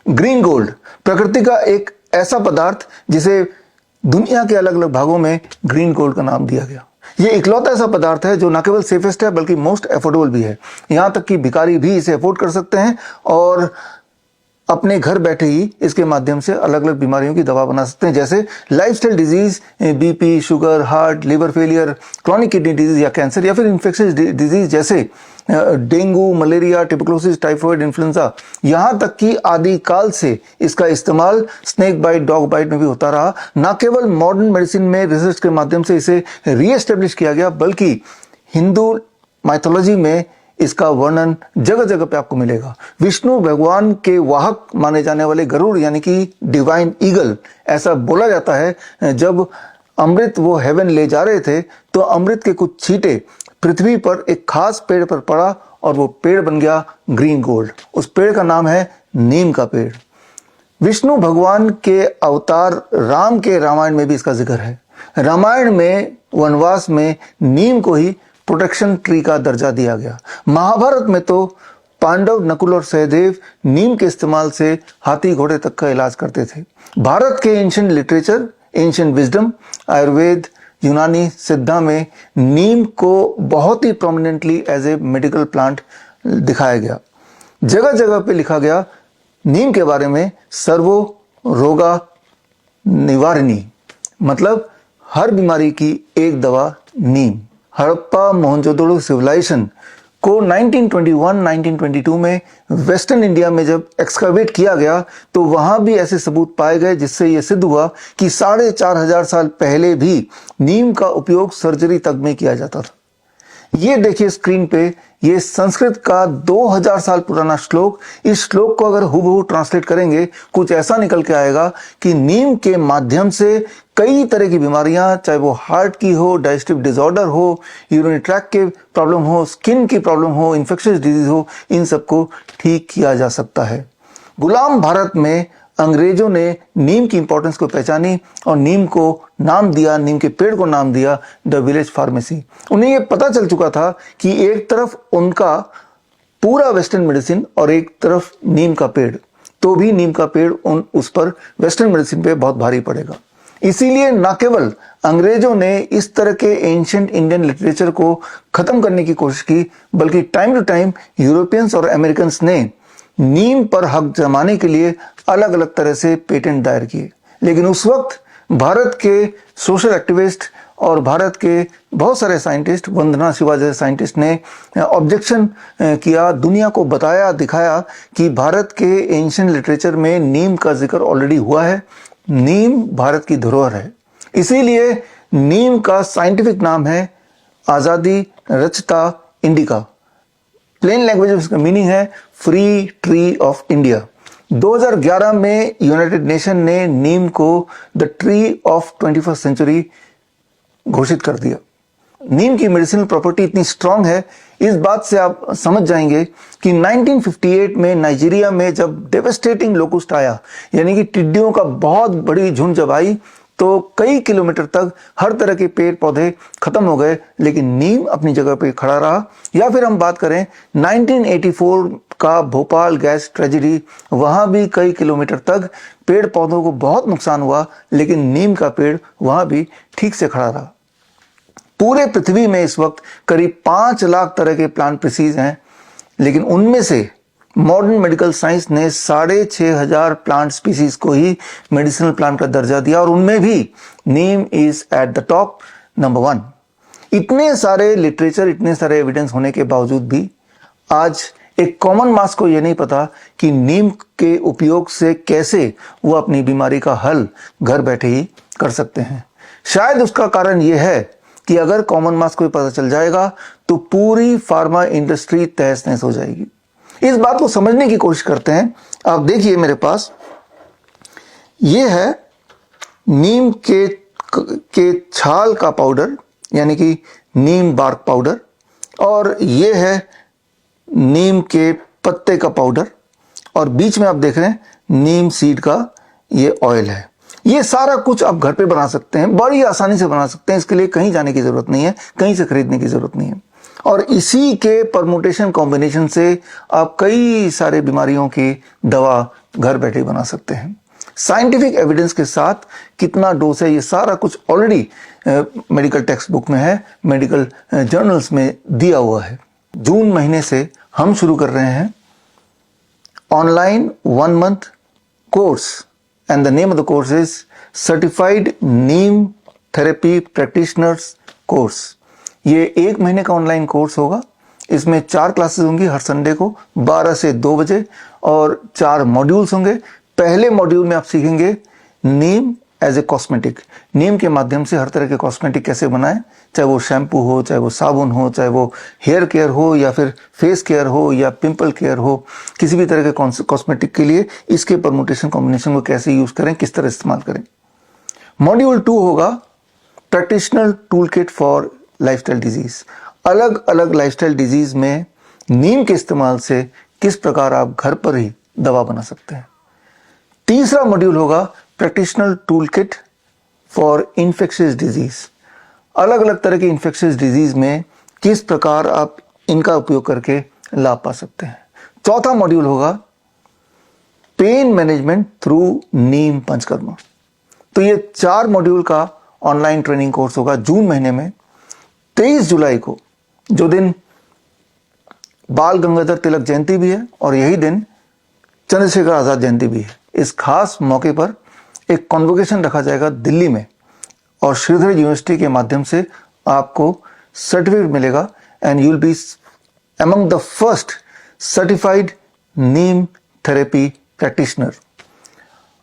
Green gold प्रकृति का एक ऐसा पदार्थ जिसे दुनिया के अलग अलग भागों में ग्रीन गोल्ड का नाम दिया गया। ये इकलौता ऐसा पदार्थ है जो न केवल सेफेस्ट है बल्कि मोस्ट अफोर्डेबल भी है। यहां तक कि भिखारी भी इसे अफोर्ड कर सकते हैं और अपने घर बैठे ही इसके माध्यम से अलग अलग बीमारियों की दवा बना सकते हैं, जैसे lifestyle disease, BP, sugar, heart, liver failure, chronic kidney disease या कैंसर, या फिर इन्फेक्शियस डिजीज जैसे dengue, malaria, tuberculosis, typhoid, influenza. यहां तक कि आदि काल से इसका इस्तेमाल स्नेक बाइट, डॉग बाइट में भी होता रहा। न केवल मॉडर्न मेडिसिन में रिसर्च के माध्यम से इसे रीएस्टेब्लिश किया गया, बल्कि हिंदू माइथोलॉजी में इसका वर्णन जगह जगह पे आपको मिलेगा। विष्णु भगवान के वाहक माने जाने वाले गरुड़ यानी कि डिवाइन ईगल, ऐसा बोला जाता है जब अमृत वो हेवन ले जा रहे थे तो अमृत के कुछ छींटे पृथ्वी पर एक खास पेड़ पर पड़ा और वो पेड़ बन गया ग्रीन गोल्ड। उस पेड़ का नाम है नीम का पेड़। विष्णु भगवान के अवतार राम के रामायण में भी इसका जिक्र है। रामायण में वनवास में नीम को ही प्रोटेक्शन ट्री का दर्जा दिया गया। महाभारत में तो पांडव, नकुल और सहदेव नीम के इस्तेमाल से हाथी घोड़े तक का इलाज करते थे। भारत के ancient literature, ancient wisdom, Ayurveda, Unani Siddha में नीम को बहुत ही prominently as a medical plant दिखाया गया। जगह जगह पे लिखा गया नीम के बारे में, सर्वो रोगा निवारिणी, मतलब हर बीमारी की एक दवा नीम। हड़प्पा मोहनजोदड़ो सिविलाइजेशन को 1921-1922 में वेस्टर्न इंडिया में जब एक्सकावेट किया गया तो वहां भी ऐसे सबूत पाए गए जिससे यह सिद्ध हुआ कि 4500 साल पहले भी नीम का उपयोग सर्जरी तक में किया जाता था। ये देखिए स्क्रीन पे, ये संस्कृत का 2000 साल पुराना श्लोक। इस श्लोक को अगर हुबहू ट्रांसलेट करेंगे कुछ ऐसा निकल के आएगा कि नीम के माध्यम से कई तरह की बीमारियां, चाहे वो हार्ट की हो, डाइजेस्टिव डिसऑर्डर हो, यूरिनरी ट्रैक्ट के प्रॉब्लम हो, स्किन की प्रॉब्लम हो, इन्फेक्शियस डिजीज हो, इन सबको ठीक किया जा सकता है। गुलाम भारत में अंग्रेजों ने नीम की इंपॉर्टेंस को पहचानी और नीम को नाम दिया, नीम के पेड़ को नाम दिया द विलेज फार्मेसी। उन्हें यह पता चल चुका था कि एक तरफ उनका पूरा वेस्टर्न मेडिसिन और एक तरफ नीम का पेड़, तो भी नीम का पेड़ उस पर वेस्टर्न मेडिसिन पे बहुत भारी पड़ेगा। इसीलिए न केवल अंग्रेजों ने इस तरह के एंशिएंट इंडियन लिटरेचर को खत्म करने की कोशिश की, बल्कि टाइम टू टाइम यूरोपियंस और अमेरिकन्स ने नीम पर हक जमाने के लिए अलग अलग तरह से पेटेंट दायर किए। लेकिन उस वक्त भारत के सोशल एक्टिविस्ट और भारत के बहुत सारे साइंटिस्ट, वंदना शिवा जैसे साइंटिस्ट ने ऑब्जेक्शन किया, दुनिया को बताया, दिखाया कि भारत के एंशिएंट लिटरेचर में नीम का जिक्र ऑलरेडी हुआ है, नीम भारत की धरोहर है। इसीलिए नीम का साइंटिफिक नाम है आजादी रचता इंडिका। प्लेन लैंग्वेज में इसका मीनिंग है फ्री ट्री ऑफ इंडिया। 2011 में यूनाइटेड नेशन ने नीम को the tree of 21st century घोषित कर दिया। नीम की मेडिसिनल प्रॉपर्टी इतनी स्ट्रांग है, इस बात से आप समझ जाएंगे कि 1958 में नाइजीरिया में जब डेवेस्टेटिंग लोकुस्ट आया, यानी कि टिड्डियों का बहुत बड़ी झुंड जब आई, तो कई किलोमीटर तक हर तरह के पेड़ पौधे खत्म हो गए, लेकिन नीम अपनी जगह पे खड़ा रहा। या फिर हम बात करें 1984 का भोपाल गैस ट्रेजेडी, वहां भी कई किलोमीटर तक पेड़ पौधों को बहुत नुकसान हुआ, लेकिन नीम का पेड़ वहां भी ठीक से खड़ा रहा। पूरे पृथ्वी में इस वक्त करीब 5 लाख तरह के प्लांट स्पीसीज हैं, लेकिन उनमें से मॉडर्न मेडिकल साइंस ने 6500 प्लांट स्पीसीज को ही मेडिसिनल प्लांट का दर्जा दिया और उनमें भी neem is at the top, number 1। इतने सारे लिटरेचर, इतने सारे एविडेंस होने के बावजूद भी आज एक कॉमन मास को यह नहीं पता कि नीम के उपयोग से कैसे वो अपनी बीमारी का हल घर बैठे ही कर सकते हैं। शायद उसका कारण यह है कि अगर कॉमन मास को पता चल जाएगा तो पूरी फार्मा इंडस्ट्री तहस नहस हो जाएगी। इस बात को समझने की कोशिश करते हैं। आप देखिए मेरे पास ये है नीम के छाल का पाउडर, यानी कि नीम बार्क पाउडर, और ये है नीम के पत्ते का पाउडर, और बीच में आप देख रहे हैं नीम सीड का ये ऑयल है। ये सारा कुछ आप घर पे बना सकते हैं, बड़ी आसानी से बना सकते हैं। इसके लिए कहीं जाने की जरूरत नहीं है, कहीं से खरीदने की जरूरत नहीं है। और इसी के परमुटेशन कॉम्बिनेशन से आप कई सारे बीमारियों की दवा घर बैठे बना सकते हैं। साइंटिफिक एविडेंस के साथ कितना डोज है, ये सारा कुछ ऑलरेडी मेडिकल टेक्स्ट बुक में है, मेडिकल जर्नल्स में दिया हुआ है। जून महीने से हम शुरू कर रहे हैं online 1 month course, and the name of the course is certified Neem therapy practitioners course. ये 1 महीने का ऑनलाइन कोर्स होगा। इसमें 4 क्लासेस होंगी हर संडे को 12 से 2 बजे और 4 मॉड्यूल्स होंगे। पहले मॉड्यूल में आप सीखेंगे नीम एज ए कॉस्मेटिक। नीम के माध्यम से हर तरह के कॉस्मेटिक कैसे बनाएं, चाहे वो शैम्पू हो, चाहे वो साबुन हो, चाहे वो हेयर केयर हो या फिर फेस केयर हो या पिंपल केयर हो, किसी भी तरह के कॉस्मेटिक के लिए इसके परमुटेशन कॉम्बिनेशन को कैसे यूज करें, किस तरह इस्तेमाल करें। मॉड्यूल 2 होगा practitioner tool kit for lifestyle disease. अलग अलग लाइफस्टाइल डिजीज में नीम के इस्तेमाल से किस प्रकार आप घर पर ही दवा बना सकते हैं। तीसरा मॉड्यूल होगा practitioner tool kit for infectious disease. अलग अलग तरह की इन्फेक्शियस डिजीज में किस प्रकार आप इनका उपयोग करके लाभ पा सकते हैं। चौथा मॉड्यूल होगा पेन मैनेजमेंट थ्रू नीम पंचकर्मा। तो ये 4 मॉड्यूल का ऑनलाइन ट्रेनिंग कोर्स होगा जून महीने में। 23 जुलाई को, जो दिन बाल गंगाधर तिलक जयंती भी है और यही दिन चंद्रशेखर आजाद जयंती भी है, इस खास मौके पर एक कॉन्वोकेशन रखा जाएगा दिल्ली में और श्रीधर यूनिवर्सिटी के माध्यम से आपको सर्टिफिकेट मिलेगा and you will be among the first certified Neem therapy practitioner.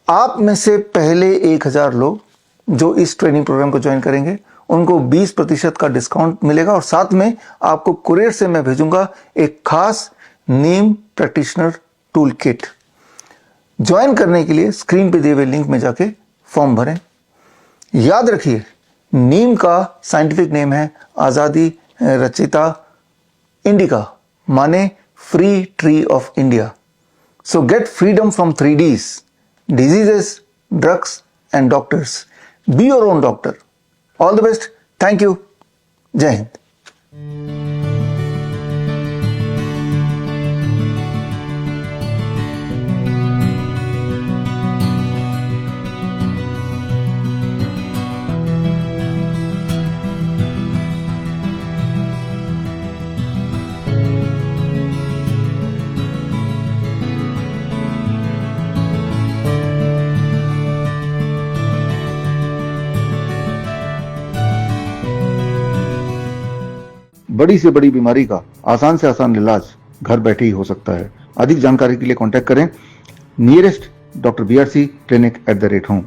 आप में से पहले 1000 लोग जो इस ट्रेनिंग प्रोग्राम को ज्वाइन करेंगे उनको 20% का डिस्काउंट मिलेगा और साथ में आपको कुरियर से मैं भेजूंगा एक खास नीम प्रैक्टिशनर टूल किट। ज्वाइन करने के लिए स्क्रीन पे दिए हुए लिंक में जाके फॉर्म भरें। याद रखिए, नीम का साइंटिफिक नेम है आजादी रचिता इंडिका, माने free tree of India. So get freedom from 3 Ds, diseases, drugs and doctors. Be your own doctor. All the best. Thank you. Jai Hind. बड़ी से बड़ी बीमारी का आसान से आसान इलाज घर बैठे ही हो सकता है। अधिक जानकारी के लिए कांटेक्ट करें nearest doctor BRC clinic @home।